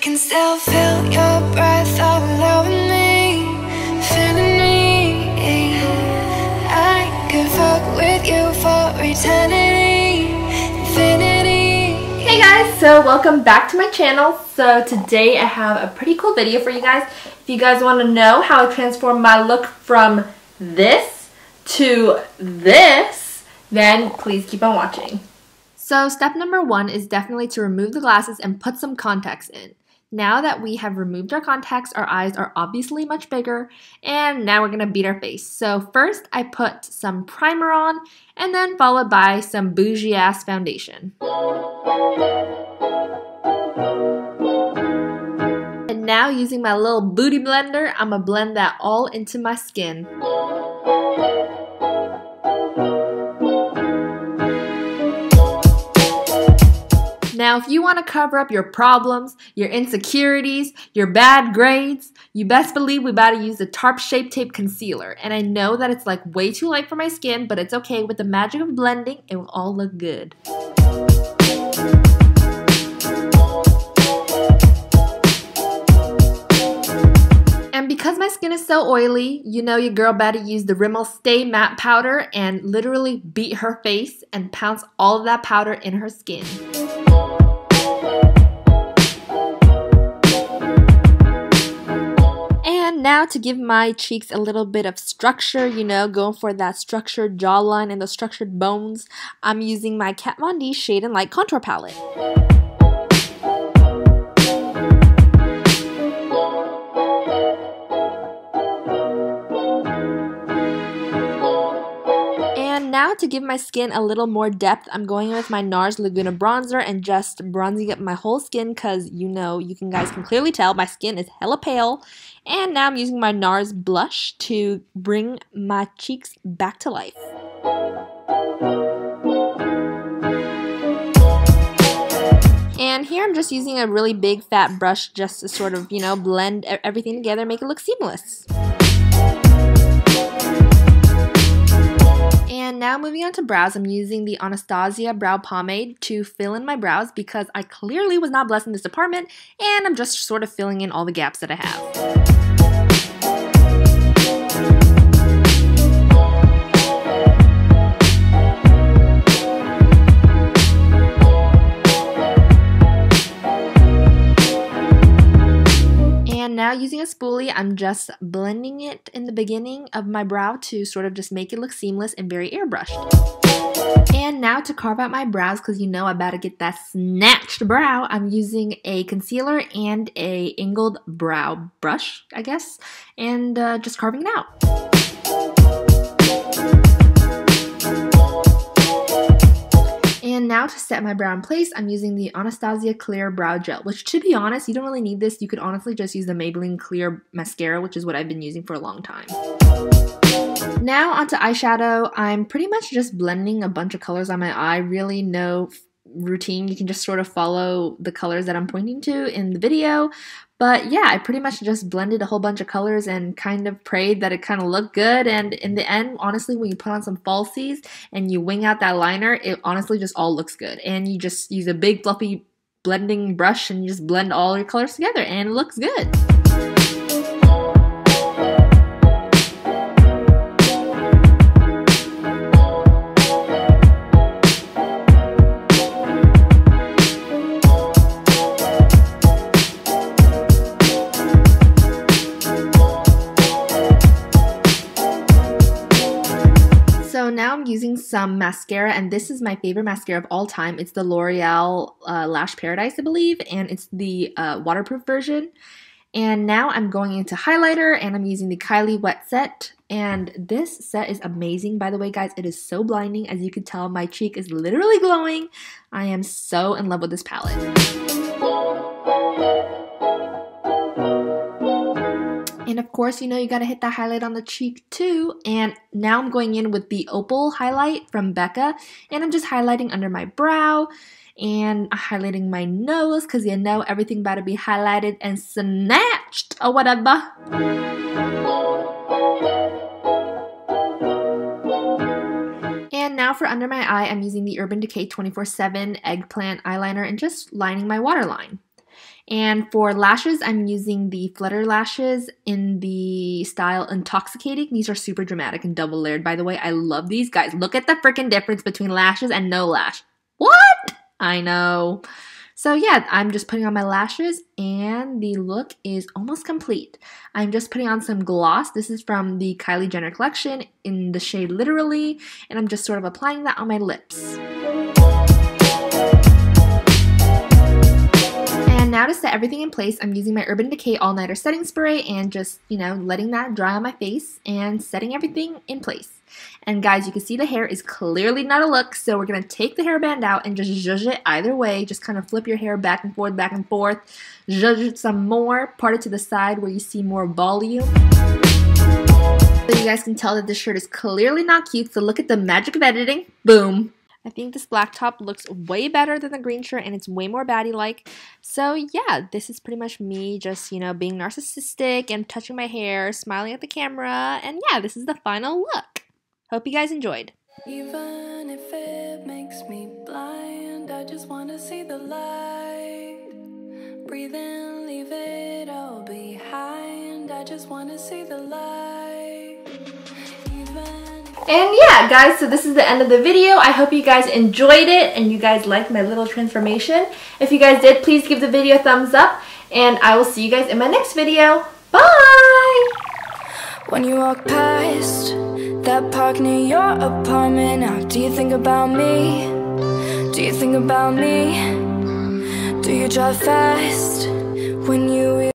can still feel your breath all over me, feeling me. I could fuck with you for eternity, infinity. Hey guys, so welcome back to my channel. So today I have a pretty cool video for you guys. If you guys want to know how I transformed my look from this to this, then please keep on watching. So step number one is definitely to remove the glasses and put some contacts in. Now that we have removed our contacts, our eyes are obviously much bigger, and now we're going to beat our face. So first I put some primer on, and then followed by some bougie ass foundation. And now using my little booty blender, I'm going to blend that all into my skin. Now, if you want to cover up your problems, your insecurities, your bad grades, you best believe we about to use the Tarp Shape Tape Concealer. And I know that it's like way too light for my skin, but it's okay. With the magic of blending, it will all look good. And because my skin is so oily, you know your girl better use the Rimmel Stay Matte Powder and literally beat her face and pounce all of that powder in her skin. And now to give my cheeks a little bit of structure, you know, going for that structured jawline and the structured bones, I'm using my Kat Von D Shade and Light Contour Palette. Now to give my skin a little more depth, I'm going with my NARS Laguna bronzer and just bronzing up my whole skin because you know, guys can clearly tell my skin is hella pale. And now I'm using my NARS blush to bring my cheeks back to life. And here I'm just using a really big fat brush just to sort of, you know, blend everything together, make it look seamless. And now moving on to brows, I'm using the Anastasia Brow Pomade to fill in my brows because I clearly was not blessed in this department, and I'm just sort of filling in all the gaps that I have. And now using a spoolie, I'm just blending it in the beginning of my brow to sort of just make it look seamless and very airbrushed. And now to carve out my brows, because you know I better get that snatched brow, I'm using a concealer and a angled brow brush, I guess, and just carving it out. And now to set my brow in place, I'm using the Anastasia Clear Brow Gel, which to be honest, you don't really need this. You could honestly just use the Maybelline Clear Mascara, which is what I've been using for a long time. Now onto eyeshadow. I'm pretty much just blending a bunch of colors on my eye. Really no routine. You can just sort of follow the colors that I'm pointing to in the video. But yeah, I pretty much just blended a whole bunch of colors and kind of prayed that it kind of looked good. And in the end, honestly, when you put on some falsies and you wing out that liner, it honestly just all looks good. And you just use a big fluffy blending brush and you just blend all your colors together and it looks good. So now I'm using some mascara, and this is my favorite mascara of all time. It's the L'Oreal Lash Paradise, I believe, and it's the waterproof version. And now I'm going into highlighter, and I'm using the Kylie Wet Set. And this set is amazing, by the way, guys. It is so blinding. As you can tell, my cheek is literally glowing. I am so in love with this palette. And of course, you know, you gotta hit that highlight on the cheek too. And now I'm going in with the Opal highlight from Becca. And I'm just highlighting under my brow and highlighting my nose because you know everything about to be highlighted and snatched or whatever. And now for under my eye, I'm using the Urban Decay 24/7 Eggplant Eyeliner and just lining my waterline. And for lashes, I'm using the Flutter lashes in the style Intoxicating. These are super dramatic and double layered, by the way. I love these. Guys, look at the freaking difference between lashes and no lash. What? I know. So yeah, I'm just putting on my lashes and the look is almost complete. I'm just putting on some gloss. This is from the Kylie Jenner collection in the shade Literally, and I'm just sort of applying that on my lips. And now to set everything in place, I'm using my Urban Decay All Nighter Setting Spray and just, letting that dry on my face and setting everything in place. And guys, you can see the hair is clearly not a look, so we're going to take the hairband out and just zhuzh it either way. Just kind of flip your hair back and forth, zhuzh it some more, part it to the side where you see more volume. So you guys can tell that this shirt is clearly not cute, so look at the magic of editing. Boom. I think this black top looks way better than the green shirt and it's way more baddie-like. So yeah, this is pretty much me just, being narcissistic and touching my hair, smiling at the camera, and yeah, this is the final look. Hope you guys enjoyed. Even if it makes me blind, I just want to see the light. Breathe in, leave it all behind. I just want to see the light. And yeah, guys, so this is the end of the video. I hope you guys enjoyed it and you guys liked my little transformation. If you guys did, please give the video a thumbs up, and I will see you guys in my next video. Bye! When you walk past that park near your apartment now, do you think about me? Do you think about me? Do you drive fast when you